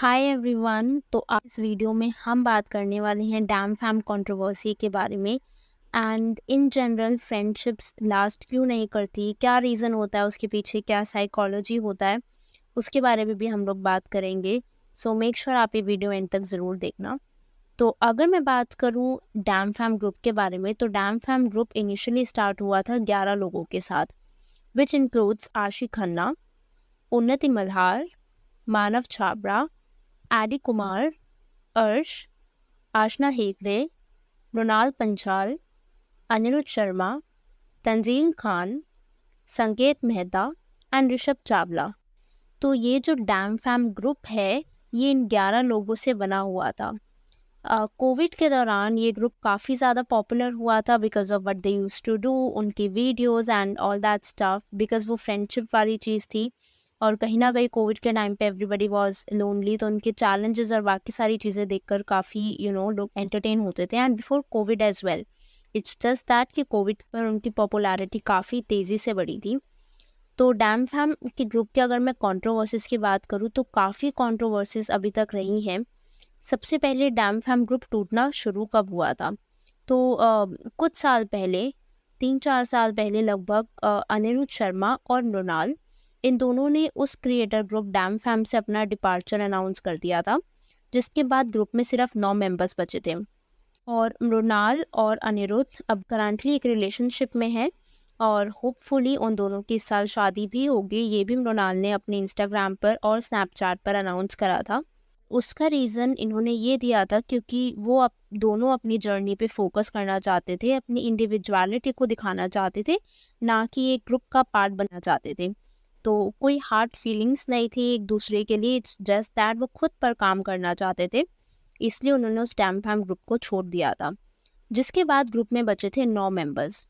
Hi everyone. तो आज इस वीडियो में हम बात करने वाले हैं डैम फैम कंट्रोवर्सी के बारे में and in general friendships last क्यों नहीं करती, क्या रीज़न होता है उसके पीछे, क्या साइकोलॉजी होता है, उसके बारे में भी हम लोग बात करेंगे। सो मेक श्योर आप ये वीडियो एंड तक ज़रूर देखना। तो अगर मैं बात करूँ डैम फैम ग्रुप के बारे में, तो dam fam group initially start हुआ था 11 लोगों के साथ, विच इंक्लूड्स आशी खन्ना, उन्नति मल्हार, मानव छाबड़ा, एडी कुमार, अर्श, आशना हेगड़े, मृणाल पंचाल, अनिरुद्ध शर्मा, तंजील खान, संकेत मेहता एंड ऋषभ चावला। तो ये जो डैम फैम ग्रुप है, ये इन 11 लोगों से बना हुआ था। कोविड के दौरान ये ग्रुप काफ़ी ज़्यादा पॉपुलर हुआ था because of what they used to do, उनकी videos and all that stuff, because वो फ्रेंडशिप वाली चीज़ थी। और कहीं ना कहीं कोविड के टाइम पे एवरीबडी वाज लोनली, तो उनके चैलेंजेस और बाकी सारी चीज़ें देखकर काफ़ी लोग एंटरटेन होते थे and before COVID as well. It's just that कि कोविड पर उनकी पॉपुलैरिटी काफ़ी तेज़ी से बढ़ी थी। तो डैम फैम के ग्रुप की अगर मैं कंट्रोवर्सीज की बात करूँ, तो काफ़ी कंट्रोवर्सीज अभी तक रही हैं। सबसे पहले डैम फैम ग्रुप टूटना शुरू कब हुआ था? तो कुछ साल पहले, 3-4 साल पहले लगभग, अनिरुद्ध शर्मा और मृणाल, इन दोनों ने उस क्रिएटर ग्रुप डैम फैम से अपना डिपार्चर अनाउंस कर दिया था, जिसके बाद ग्रुप में सिर्फ 9 मेंबर्स बचे थे। और मृणाल और अनिरुद्ध अब करंटली एक रिलेशनशिप में है और होपफुली उन दोनों की इस साल शादी भी होगी। ये भी मृणाल ने अपने इंस्टाग्राम पर और स्नैपचैट पर अनाउंस करा था। उसका रीज़न इन्होंने ये दिया था क्योंकि वो दोनों अपनी जर्नी पे फोकस करना चाहते थे, अपनी इंडिविजुअलिटी को दिखाना चाहते थे, ना कि एक ग्रुप का पार्ट बनना चाहते थे। तो कोई हार्ट फीलिंग्स नहीं थी एक दूसरे के लिए, इट्स जस्ट दैट वो खुद पर काम करना चाहते थे, इसलिए उन्होंने उस डैम फैम ग्रुप को छोड़ दिया था। जिसके बाद ग्रुप में बचे थे 9 मेंबर्स।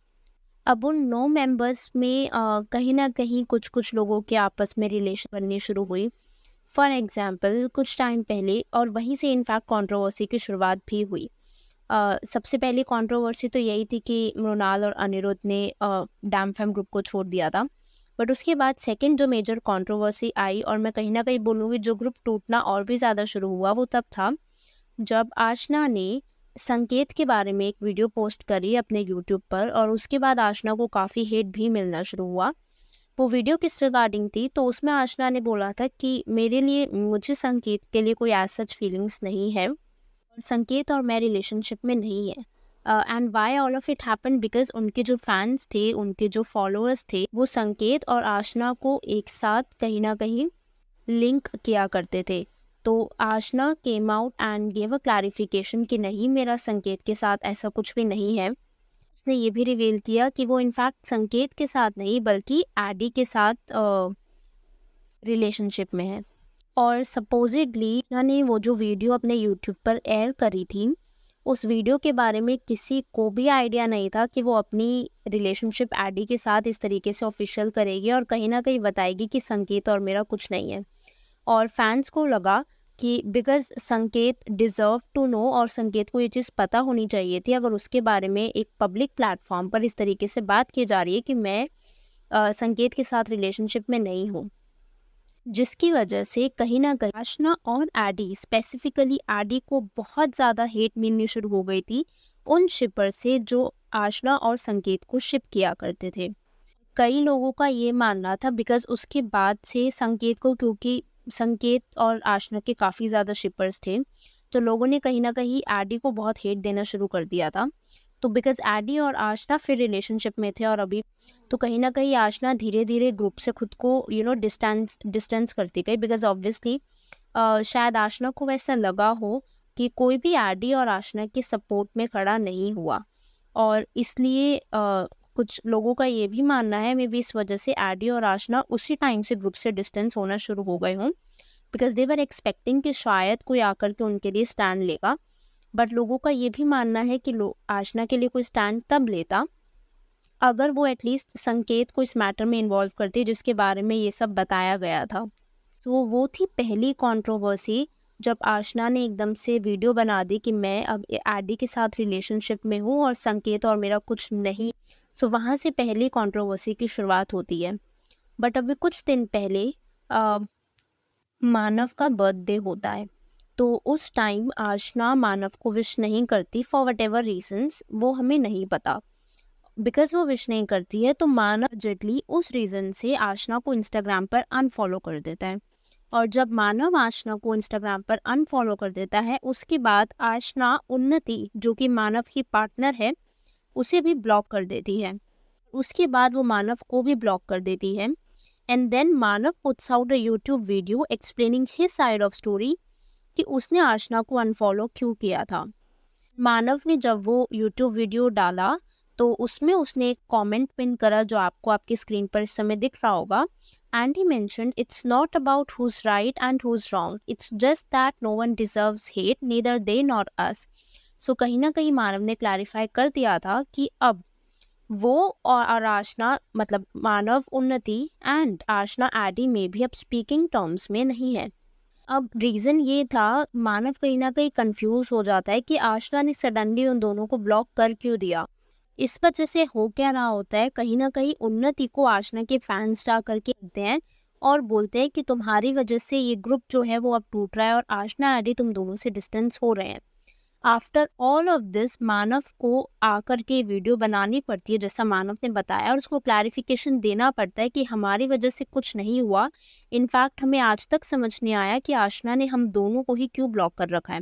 अब उन 9 मेंबर्स में कहीं ना कहीं कुछ कुछ लोगों के आपस में रिलेशन बननी शुरू हुई। फॉर एग्जाम्पल कुछ टाइम पहले, और वहीं से इनफैक्ट कंट्रोवर्सी की शुरुआत भी हुई। सबसे पहली कंट्रोवर्सी तो यही थी कि मृणाल और अनिरुद्ध ने डैम फैम ग्रुप को छोड़ दिया था। बट उसके बाद सेकंड जो मेजर कंट्रोवर्सी आई, और मैं कहीं ना कहीं बोलूँगी जो ग्रुप टूटना और भी ज़्यादा शुरू हुआ, वो तब था जब आशना ने संकेत के बारे में एक वीडियो पोस्ट करी अपने यूट्यूब पर, और उसके बाद आशना को काफ़ी हेट भी मिलना शुरू हुआ। वो वीडियो किस रिगार्डिंग थी? तो उसमें आशना ने बोला था कि मुझे संकेत के लिए कोई एज सच फीलिंग्स नहीं है, और संकेत और मैं रिलेशनशिप में नहीं है। And why all of it happen, because उनके जो फैंस थे, उनके जो फॉलोअर्स थे, वो संकेत और आशना को एक साथ कहीं ना कहीं लिंक किया करते थे। तो Aashna came out and give a clarification कि नहीं, मेरा संकेत के साथ ऐसा कुछ भी नहीं है। उसने ये भी रिवील किया कि वो इनफैक्ट संकेत के साथ नहीं बल्कि एडी के साथ रिलेशनशिप में है। और सपोजिडली उन्होंने वो जो वीडियो अपने यूट्यूब पर एयर करी थी, उस वीडियो के बारे में किसी को भी आइडिया नहीं था कि वो अपनी रिलेशनशिप एडी के साथ इस तरीके से ऑफिशियल करेगी और कहीं ना कहीं बताएगी कि संकेत और मेरा कुछ नहीं है। और फैंस को लगा कि बिकॉज संकेत डिज़र्व टू नो, और संकेत को ये चीज़ पता होनी चाहिए थी, अगर उसके बारे में एक पब्लिक प्लेटफॉर्म पर इस तरीके से बात की जा रही है कि मैं संकेत के साथ रिलेशनशिप में नहीं हूँ, जिसकी वजह से कहीं ना कहीं आशना और एडी, स्पेसिफिकली एडी को बहुत ज़्यादा हेट मिलनी शुरू हो गई थी उन शिपर से जो आशना और संकेत को शिप किया करते थे। कई लोगों का ये मानना था बिकॉज उसके बाद से संकेत को, क्योंकि संकेत और आशना के काफ़ी ज़्यादा शिपर्स थे, तो लोगों ने कहीं ना कहीं एडी को बहुत हेट देना शुरू कर दिया था। तो बिकॉज एडी और आशना फिर रिलेशनशिप में थे और अभी, तो कहीं ना कहीं आशना धीरे धीरे ग्रुप से खुद को डिस्टेंस डिस्टेंस करती गई, बिकॉज ऑब्वियसली शायद आशना को वैसा लगा हो कि कोई भी एडी और आशना के सपोर्ट में खड़ा नहीं हुआ। और इसलिए कुछ लोगों का ये भी मानना है मे बी इस वजह से एडी और आशना उसी टाइम से ग्रुप से डिस्टेंस होना शुरू हो गए हों, बिकॉज दे वर एक्सपेक्टिंग कि शायद कोई आकर के उनके लिए स्टैंड लेगा। बट लोगों का ये भी मानना है कि आशना के लिए कोई स्टैंड तब लेता अगर वो एटलीस्ट संकेत को इस मैटर में इन्वॉल्व करती जिसके बारे में ये सब बताया गया था। तो वो थी पहली कंट्रोवर्सी, जब आशना ने एकदम से वीडियो बना दी कि मैं अब एडी के साथ रिलेशनशिप में हूँ और संकेत और मेरा कुछ नहीं। सो वहाँ से पहली कंट्रोवर्सी की शुरुआत होती है। बट अभी कुछ दिन पहले मानव का बर्थडे होता है, तो उस टाइम आशना मानव को विश नहीं करती फॉर वट एवर रीजन्स, वो हमें नहीं पता। बिकॉज वो विश नहीं करती है तो मानव जडली उस रीज़न से आशना को इंस्टाग्राम पर अनफॉलो कर देता है। और जब मानव आशना को इंस्टाग्राम पर अनफॉलो कर देता है, उसके बाद आशना उन्नति जो कि मानव की पार्टनर है उसे भी ब्लॉक कर देती है। उसके बाद वो मानव को भी ब्लॉक कर देती है। And then Manav puts out a YouTube video explaining his side of story कि उसने आशना को अनफॉलो क्यों किया था। मानव ने जब वो यूट्यूब वीडियो डाला तो उसमें उसने एक कमेंट पिन करा जो आपको आपकी स्क्रीन पर इस समय दिख रहा होगा। And he mentioned it's not about who's right and who's wrong, it's just that no one deserves hate, neither they nor us. So कहीं ना कहीं मानव ने क्लैरिफाई कर दिया था कि अब वो और आशना मतलब मानव उन्नति एंड आशना एडी में भी अब स्पीकिंग टर्म्स में नहीं है। अब रीज़न ये था, मानव कहीं न कहीं कन्फ्यूज़ हो जाता है कि आशना ने सडनली उन दोनों को ब्लॉक कर क्यों दिया। इस वजह से हो क्या रहा होता है, कहीं न कहीं उन्नति को आशना के फैन्स जा करके कहते हैं और बोलते हैं कि तुम्हारी वजह से ये ग्रुप जो है वो अब टूट रहा है और आशना एडी तुम दोनों से डिस्टेंस हो रहे हैं। आफ्टर ऑल ऑफ दिस मानव को आकर के वीडियो बनानी पड़ती है जैसा मानव ने बताया, और उसको क्लैरिफिकेशन देना पड़ता है कि हमारी वजह से कुछ नहीं हुआ। इनफैक्ट हमें आज तक समझ नहीं आया कि आशना ने हम दोनों को ही क्यों ब्लॉक कर रखा है।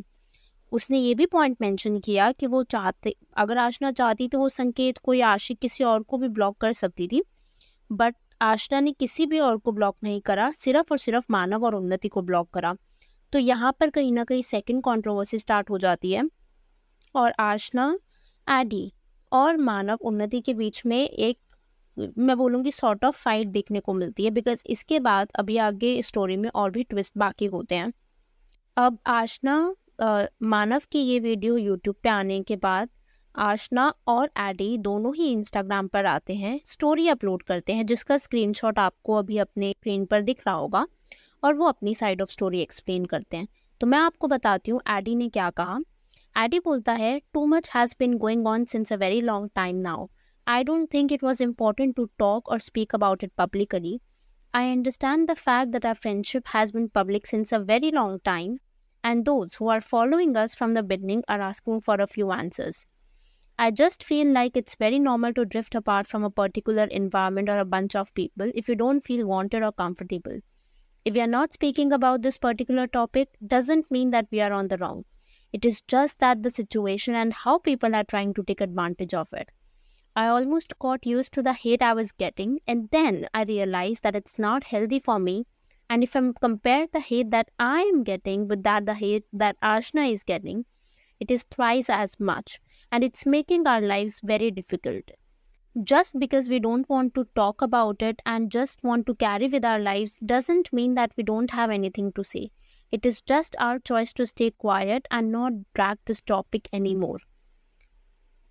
उसने ये भी पॉइंट मेंशन किया कि वो चाहते, अगर आशना चाहती तो वो संकेत को या आशिक किसी और को भी ब्लॉक कर सकती थी, बट आशना ने किसी भी और को ब्लॉक नहीं करा, सिर्फ और सिर्फ मानव और उन्नति को ब्लॉक करा। तो यहाँ पर कहीं ना कहीं सेकंड कंट्रोवर्सी स्टार्ट हो जाती है और आशना एडी और मानव उन्नति के बीच में एक, मैं बोलूँगी सॉर्ट ऑफ फाइट देखने को मिलती है। बिकॉज इसके बाद अभी आगे स्टोरी में और भी ट्विस्ट बाकी होते हैं। अब आशना मानव की ये वीडियो यूट्यूब पे आने के बाद आशना और एडी दोनों ही इंस्टाग्राम पर आते हैं, स्टोरी अपलोड करते हैं जिसका स्क्रीनशॉट आपको अभी अपने स्क्रीन पर दिख रहा होगा, और वो अपनी साइड ऑफ स्टोरी एक्सप्लेन करते हैं। तो मैं आपको बताती हूँ एडी ने क्या कहा। एडी बोलता है, too much has been going on since a very long time now. I don't think it was important to talk or speak about it publicly. I understand the fact that our friendship has been public since a very long time, and those who are following us from the beginning are asking for a few answers. I just feel like it's very normal to drift apart from a particular environment or a bunch of people if you don't feel wanted or comfortable. If we are not speaking about this particular topic, doesn't mean that we are on the wrong. It is just that the situation and how people are trying to take advantage of it. I almost got used to the hate I was getting, and then I realized that it's not healthy for me. And if I compare the hate that I am getting with the hate that Ashna is getting, it is thrice as much, and it's making our lives very difficult. Just because we don't want to talk about it and just want to carry with our lives doesn't mean that we don't have anything to say. It is just our choice to stay quiet and not drag this topic anymore.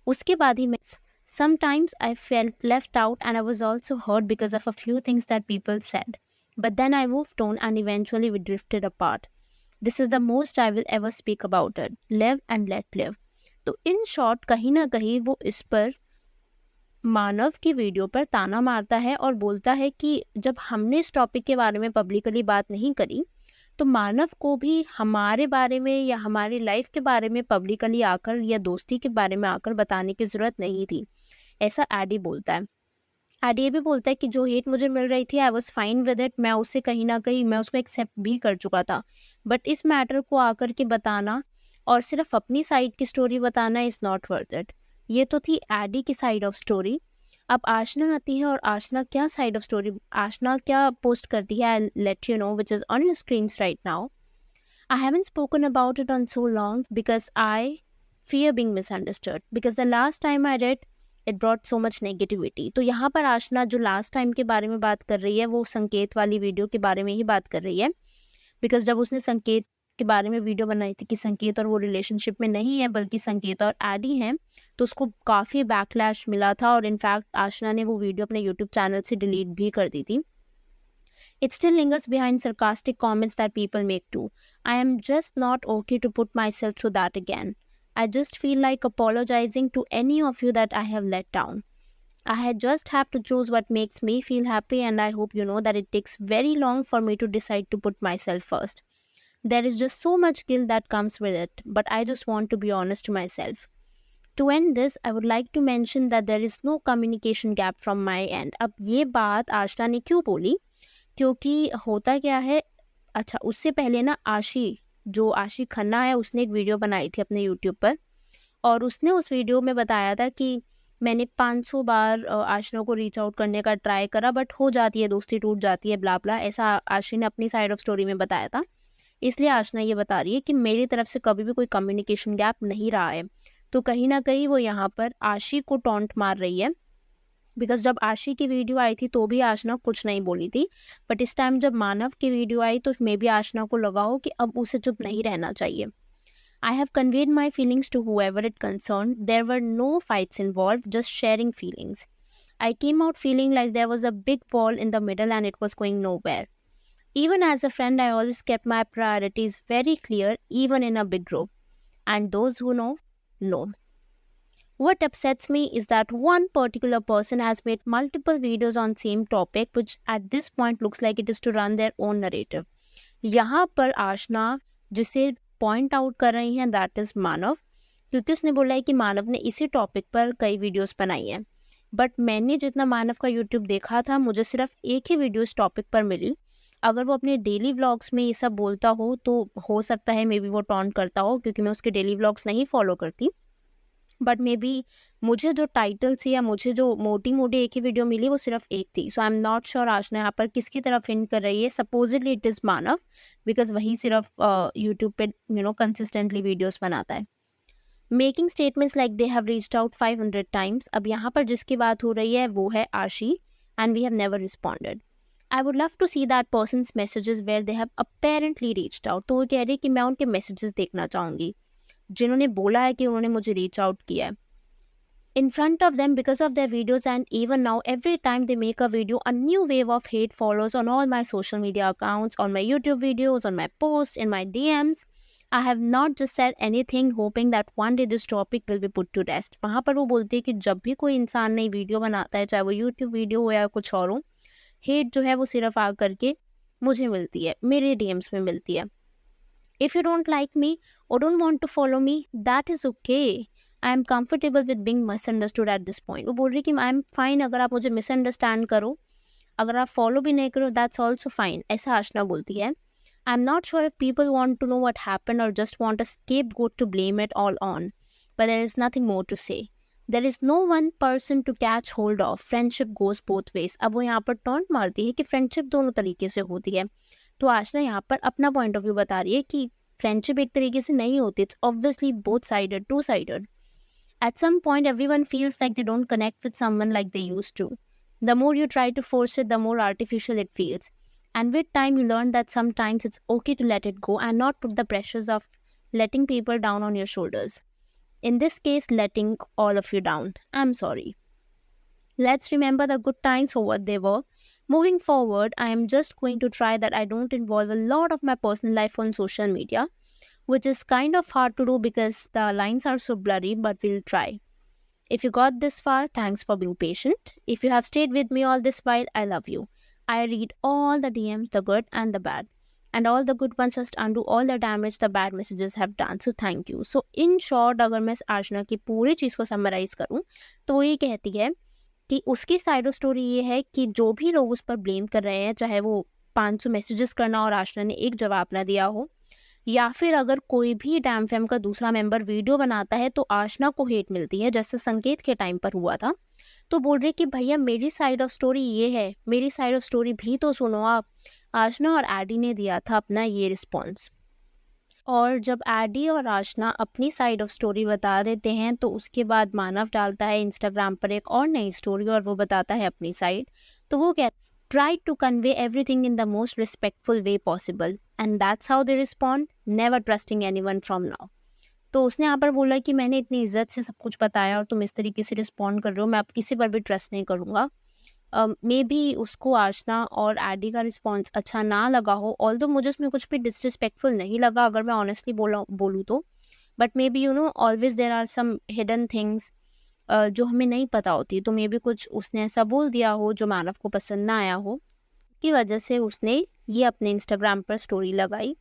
उसके बाद ही मैं sometimes I felt left out and I was also hurt because of a few things that people said. But then I moved on and eventually we drifted apart. This is the most I will ever speak about it. Live and let live. तो in short कहीं ना कहीं वो इस पर मानव की video पर ताना मारता है और बोलता है कि जब हमने इस टॉपिक के बारे में पब्लिकली बात नहीं करी तो मानव को भी हमारे बारे में या हमारी लाइफ के बारे में पब्लिकली आकर या दोस्ती के बारे में आकर बताने की ज़रूरत नहीं थी, ऐसा एडी बोलता है। एडी ये भी बोलता है कि जो हेट मुझे मिल रही थी I was fine with it, मैं उससे कहीं ना कहीं मैं उसको एक्सेप्ट भी कर चुका था, बट इस मैटर को आकर के बताना और सिर्फ अपनी साइड की स्टोरी बताना इज़ नॉट वर्थ इट। ये तो थी एडी की साइड ऑफ स्टोरी। अब आशना आती है और आशना क्या साइड ऑफ स्टोरी, आशना क्या पोस्ट करती है, I let you know which is on your screens right now. I haven't spoken about it on so long because I fear being misunderstood. Because the last time I did, it brought so much negativity. तो यहाँ पर आशना जो last time के बारे में बात कर रही है वो संकेत वाली वीडियो के बारे में ही बात कर रही है। बिकॉज जब उसने संकेत के बारे में वीडियो बनाई थी कि संकेत और वो रिलेशनशिप में नहीं है बल्कि संकेत और एडी हैं, तो उसको काफ़ी बैकलैश मिला था और इनफैक्ट आशना ने वो वीडियो अपने यूट्यूब चैनल से डिलीट भी कर दी थी. It still lingers behind sarcastic comments that people make too. I am just not okay to put myself through that again. I just feel like apologizing to any of you that I have let down. I had just have to choose what makes me feel happy, and I hope you know that it takes very long for me to decide to put myself first. There is just so much guilt that comes with it, but I just want to be honest to myself. To end this, I would like to mention that there is no communication gap from my end. अब ये बात आशना ने क्यों बोली? क्योंकि होता क्या है, अच्छा उससे पहले ना जो आशी खन्ना है, उसने एक वीडियो बनाई थी अपने यूट्यूब पर, और उसने उस वीडियो में बताया था कि मैंने 500 बार आशना को रीच आउट करने का ट्राई करा, बट हो जाती है, दोस्ती टूट जाती है, ब्ला ब्ला, ऐसा आशी ने अपनी साइड ऑफ स्टोरी में बताया था। इसलिए आशना ये बता रही है कि मेरी तरफ से कभी भी कोई कम्युनिकेशन गैप नहीं रहा है। तो कहीं ना कहीं वो यहाँ पर आशी को टॉन्ट मार रही है, बिकॉज जब आशी की वीडियो आई थी तो भी आशना कुछ नहीं बोली थी, बट इस टाइम जब मानव की वीडियो आई तो मे बी आशना को लगा हो कि अब उसे चुप नहीं रहना चाहिए। I have conveyed my feelings to whoever it concerned. There were no fights involved, just sharing feelings. I came out feeling like there was a big ball in the middle and it was going nowhere. Even as a friend, I always kept my priorities very clear, even in a big group. And those who know, know. What upsets me is that one particular person has made multiple videos on same topic, which at this point looks like it is to run their own narrative. यहाँ पर आशना जिसे point out कर रही हैं that is मानव, क्योंकि उसने बोला है कि मानव ने इसी टॉपिक पर कई वीडियोस बनाई हैं, बट मैंने जितना मानव का यूट्यूब देखा था मुझे सिर्फ एक ही वीडियो इस टॉपिक पर मिली। अगर वो अपने डेली व्लॉग्स में ये सब बोलता हो तो हो सकता है मे बी वो टॉन्ट करता हो, क्योंकि मैं उसके डेली व्लॉग्स नहीं फॉलो करती, बट मे बी मुझे जो टाइटल से या मुझे जो मोटी मोटी एक ही वीडियो मिली वो सिर्फ एक थी। सो आई एम नॉट श्योर आशना यहाँ पर किसकी तरफ हिंट कर रही है। Supposedly it is Manav, because वही सिर्फ यूट्यूब पे कंसिस्टेंटली वीडियोस बनाता है। Making statements like they have reached out 500 times. अब यहाँ पर जिसकी बात हो रही है वो है Aashi, and we have never responded. I would love to see that person's messages where they have apparently reached out. तो वो कह रही है कि मैं उनके मैसेजेस देखना चाहूँगी जिन्होंने बोला है कि उन्होंने मुझे रीच आउट किया है in front of them because of their videos. And even now, every time they make a video, a new wave of hate follows on all my social media accounts, on my YouTube videos, on my posts, in my DMs. I have not just said anything hoping that one day this topic will be put to rest. वहाँ पर वो बोलती है कि जब भी कोई इंसान नई वीडियो बनाता है, चाहे वो YouTube वीडियो हो या कुछ और हो, हेट जो है वो सिर्फ आ करके मुझे मिलती है, मेरे DMs में मिलती है। If you don't like me or don't want to follow me, that is okay. I am comfortable with being misunderstood at this point. वो बोल रही कि आई एम फाइन अगर आप मुझे मिसअंडरस्टैंड करो, अगर आप फॉलो भी नहीं करो, दैट्स ऑल्सो फाइन, ऐसा आशना बोलती है। I am not sure if people want to know what happen or just want a scapegoat to blame it all on, but there is nothing more to say. There is no one person to catch hold of. Friendship goes both ways. अब वो यहाँ पर taunt मारती है कि friendship दोनों तरीके से होती है। तो आशना यहाँ पर अपना पॉइंट ऑफ व्यू बता रही है कि फ्रेंडशिप एक तरीके से नहीं होती, it's obviously both sided, two sided. At some point, everyone feels like they don't connect with someone like they used to. The more you try to force it, the more artificial it feels. And with time, you learn that sometimes it's okay to let it go and not put the pressures of letting people down on your shoulders. In this case, letting all of you down. I'm sorry. Let's remember the good times for what they were. Moving forward, I am just going to try that I don't involve a lot of my personal life on social media, which is kind of hard to do because the lines are so blurry, but we'll try. If you got this far, thanks for being patient. If you have stayed with me all this while, I love you. I read all the DMs, the good and the bad. And all the good ones just undo all the damage the bad messages have done. So thank you. So in short, अगर मैं आशना की पूरी चीज़ को summarise करूँ तो वो ये कहती है कि उसकी साइड ऑफ स्टोरी ये है कि जो भी लोग उस पर ब्लेम कर रहे हैं, चाहे वो 500 मैसेजेस करना और आशना ने एक जवाब ना दिया हो, या फिर अगर कोई भी डैम फैम का दूसरा मेंबर वीडियो बनाता है तो आशना को हेट मिलती है, जैसे संकेत के टाइम पर हुआ था। तो बोल रही कि भैया मेरी साइड ऑफ स्टोरी ये है, मेरी साइड ऑफ स्टोरी भी तो सुनो आप। आशना और एडी ने दिया था अपना ये रिस्पॉन्स, और जब एडी और आशना अपनी साइड ऑफ स्टोरी बता देते हैं तो उसके बाद मानव डालता है इंस्टाग्राम पर एक और नई स्टोरी और वो बताता है अपनी साइड। तो वो कहता try to convey everything in the most respectful way possible, and that's how they respond, never trusting anyone from now. तो उसने यहाँ पर बोला कि मैंने इतनी इज्जत से सब कुछ बताया और तुम इस तरीके से रिस्पॉन्ड कर रहे हो, मैं अब किसी पर भी ट्रस्ट नहीं करूँगा। मे बी उसको आशना और एडी का रिस्पॉन्स अच्छा ना लगा हो, ऑल्दो मुझे उसमें कुछ भी डिसरिस्पेक्टफुल नहीं लगा अगर मैं ऑनेस्टली बोलूँ तो, but maybe always there are some hidden things जो हमें नहीं पता होती। तो मे बी कुछ उसने ऐसा बोल दिया हो जो मानव को पसंद ना आया हो, की वजह से उसने ये अपने इंस्टाग्राम पर स्टोरी लगाई।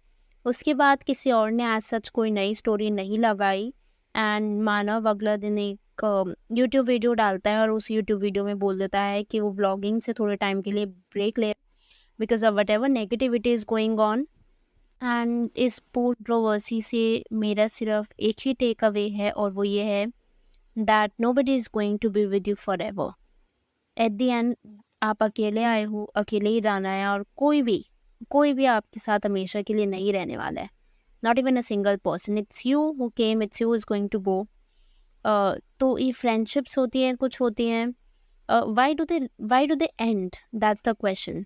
उसके बाद किसी और ने एज सच कोई नई स्टोरी नहीं लगाई, एंड मानव अगला दिन एक यूट्यूब वीडियो डालता है और उस यूट्यूब वीडियो में बोल देता है कि वो ब्लॉगिंग से थोड़े टाइम के लिए ब्रेक ले, because of what ever negativity is going on. And इस पूरी कंट्रोवर्सी से मेरा सिर्फ एक ही टेक अवे है, और वो ये है that nobody is going to be with you forever. At the end आप अकेले आए हो, अकेले ही जाना है, और कोई भी आपके साथ हमेशा के लिए नहीं रहने वाला है। Not even a single person, it's you who came, it's you is going to go. तो ये फ्रेंडशिप्स होती हैं, कुछ होती हैं, why do they end, that's the question.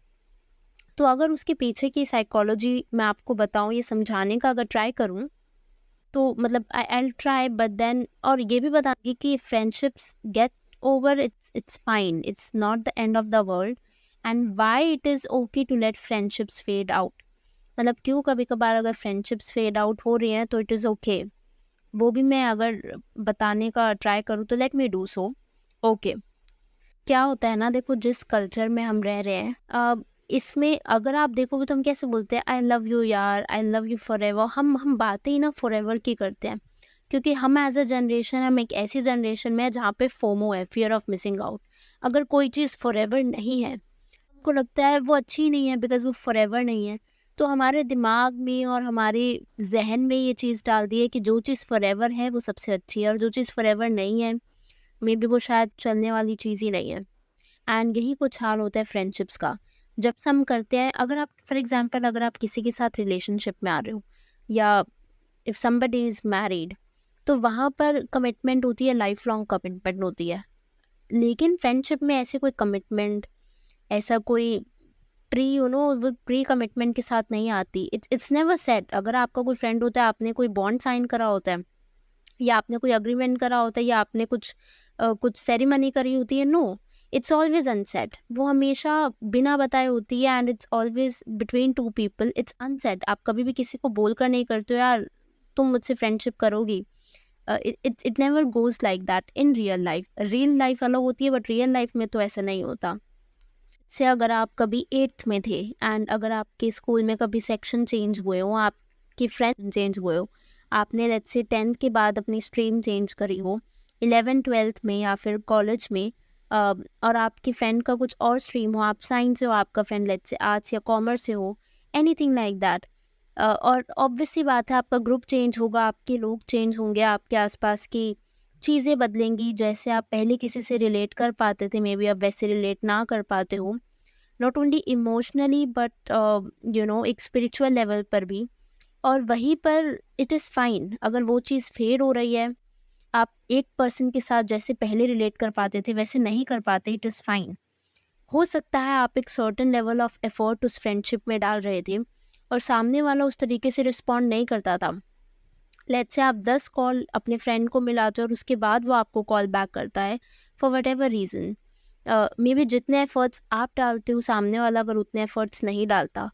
तो अगर उसके पीछे की साइकोलॉजी मैं आपको बताऊं, ये समझाने का अगर ट्राई करूं, तो मतलब आई ट्राई, बट देन और ये भी बताऊंगी कि friendships get over, it's fine, it's not the end of the world, and why it is okay to let friendships fade out. मतलब क्यों कभी कभार अगर फ्रेंडशिप्स फेड आउट हो रही हैं तो इट इज़ ओके। वो भी मैं अगर बताने का ट्राई करूँ तो let me do so. Okay, क्या होता है ना, देखो जिस कल्चर में हम रह रहे हैं, इसमें अगर आप देखोगे तो हम कैसे बोलते हैं, आई लव यू यार, I love you for ever. हम बातें ही ना फॉर एवर की करते हैं, क्योंकि हम एज अ जनरेशन, हम एक ऐसी जनरेशन में है जहाँ पे फोमो है, फियर ऑफ मिसिंग आउट। अगर कोई चीज़ फॉर एवर नहीं है, हमको लगता है वो अच्छी नहीं है, बिकॉज वो फॉर एवर नहीं है। तो हमारे दिमाग में और हमारे जहन में ये चीज़ डाल दी है कि जो चीज़ फॉर एवर है वो सबसे अच्छी है, और जो चीज़ फॉर एवर नहीं है, मे बी वो शायद चलने वाली चीज़ ही नहीं है। एंड यही कुछ हाल होता है फ्रेंडशिप्स का। जब से हम करते हैं, अगर आप फॉर एग्जांपल अगर आप किसी के साथ रिलेशनशिप में आ रहे हो, या इफ़ समबडी इज़ मैरिड, तो वहाँ पर कमिटमेंट होती है, लाइफ लॉन्ग कमिटमेंट होती है। लेकिन फ्रेंडशिप में ऐसे कोई कमिटमेंट, ऐसा कोई वो प्री कमिटमेंट के साथ नहीं आती। It's never set. अगर आपका कोई फ्रेंड होता है, आपने कोई बॉन्ड साइन करा होता है, या आपने कोई अग्रीमेंट करा होता है, या आपने कुछ सेरेमनी करी होती है, नो, इट्स ऑलवेज अनसेट। वो हमेशा बिना बताए होती है, and it's always between two people, it's unsaid. आप कभी भी किसी को बोल कर नहीं करते हो यार तुम मुझसे फ्रेंडशिप करोगी। It never goes like that in real life अलग होती है, बट रियल लाइफ में तो ऐसा नहीं होता। से अगर आप कभी 8th में थे, एंड अगर आपके स्कूल में कभी सेक्शन चेंज हुए हो, आपके फ्रेंड चेंज हुए हो, आपने लेट्स से 10th के बाद अपनी स्ट्रीम चेंज करी हो, 11th-12th में या फिर कॉलेज में, और आपके फ्रेंड का कुछ और स्ट्रीम हो, आप साइंस से हो, आपका फ्रेंड लेट्स से आर्ट्स या कॉमर्स से हो, एनीथिंग लाइक दैट। और ऑब्वियस सी बात है, आपका ग्रुप चेंज होगा, आपके लोग चेंज होंगे, आपके आसपास की चीज़ें बदलेंगी। जैसे आप पहले किसी से रिलेट कर पाते थे, मे बी अब वैसे रिलेट ना कर पाते हो, नॉट ओनली इमोशनली बट एक स्पिरिचुअल लेवल पर भी। और वहीं पर इट इज़ फाइन अगर वो चीज़ फेड हो रही है, आप एक पर्सन के साथ जैसे पहले रिलेट कर पाते थे वैसे नहीं कर पाते, इट इज़ फाइन। हो सकता है आप एक सर्टेन लेवल ऑफ एफर्ट उस फ्रेंडशिप में डाल रहे थे, और सामने वाला उस तरीके से रिस्पॉन्ड नहीं करता था। लेट्स से आप 10 कॉल अपने फ्रेंड को मिलाते हो, और उसके बाद वो आपको कॉल बैक करता है for what ever reason. May be जितने एफर्ट्स आप डालते हो, सामने वाला अगर उतने एफर्ट्स नहीं डालता,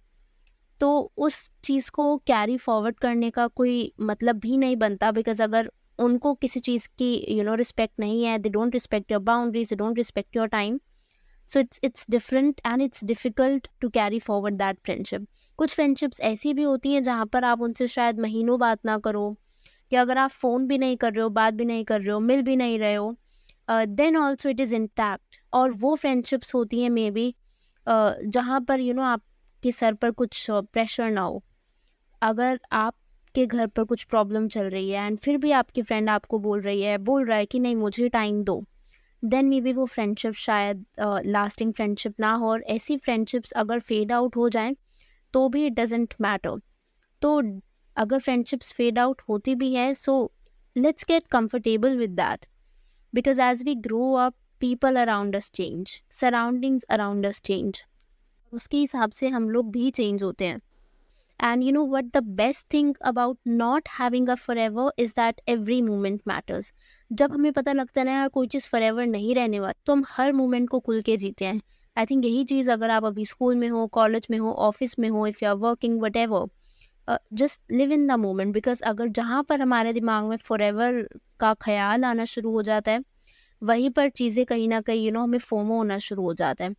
तो उस चीज़ को कैरी फॉरवर्ड करने का कोई मतलब भी नहीं बनता। बिकॉज अगर उनको किसी चीज़ की रिस्पेक्ट नहीं है, they don't respect your boundaries, they don't respect your time, so it's different and it's difficult to carry forward that friendship. कुछ फ्रेंडशिप्स ऐसी भी होती हैं जहाँ पर आप उनसे शायद महीनों बात ना करो, या अगर आप फ़ोन भी नहीं कर रहे हो, बात भी नहीं कर रहे हो, मिल भी नहीं रहे हो, then also it is intact. और वो फ्रेंडशिप्स होती हैं मे बी जहाँ पर आपके सर पर कुछ प्रेशर ना हो। अगर आपके घर पर कुछ प्रॉब्लम चल रही है, एंड फिर भी आपकी फ्रेंड आपको बोल रहा है कि नहीं मुझे टाइम दो, देन मे बी वो फ्रेंडशिप शायद लास्टिंग फ्रेंडशिप ना हो। और ऐसी फ्रेंडशिप्स अगर फेड आउट हो जाएं तो भी इट डजेंट मैटर। तो अगर फ्रेंडशिप्स फेड आउट होती भी है, so let's get comfortable with that, because as we grow up, people around us change, surroundings around us change, उसके हिसाब से हम लोग भी चेंज होते हैं। And you know what the best thing about not having a forever is that every moment matters. जब हमें पता लगता है ना यार कोई चीज़ फॉरएवर नहीं रहने वाली, तो हम हर मोमेंट को खुल के जीते हैं। आई थिंक यही चीज़ अगर आप अभी स्कूल में हो, कॉलेज में हो, ऑफिस में हो, if you are working whatever, just live in the moment. Because अगर जहाँ पर हमारे दिमाग में फॉरएवर का ख्याल आना शुरू हो जाता है, वहीं पर चीज़ें कहीं न कहीं हमें फोमो होना शुरू हो जाता है।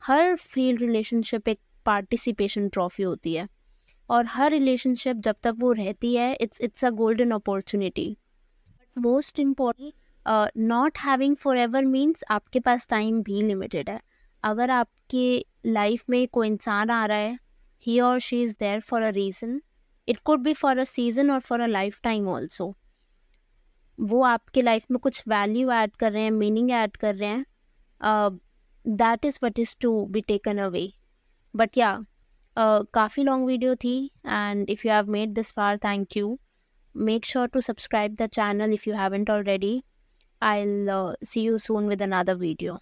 हर फेल्ड रिलेशनशिप एक पार्टिसिपेशन ट्रॉफी होती है, और हर रिलेशनशिप जब तक वो रहती है it's a golden opportunity. Most important, not having forever means आपके पास टाइम भी लिमिटेड है। अगर आपके लाइफ में कोई इंसान आ रहा है, he or she is there for a reason, it could be for a season or for a lifetime also. वो आपके लाइफ में कुछ वैल्यू ऐड कर रहे हैं, मीनिंग ऐड कर रहे हैं, that is what is to be taken away. But yeah, काफ़ी लॉन्ग वीडियो थी, and if you have made this far, thank you. Make sure to subscribe the channel if you haven't already. I'll see you soon with another video.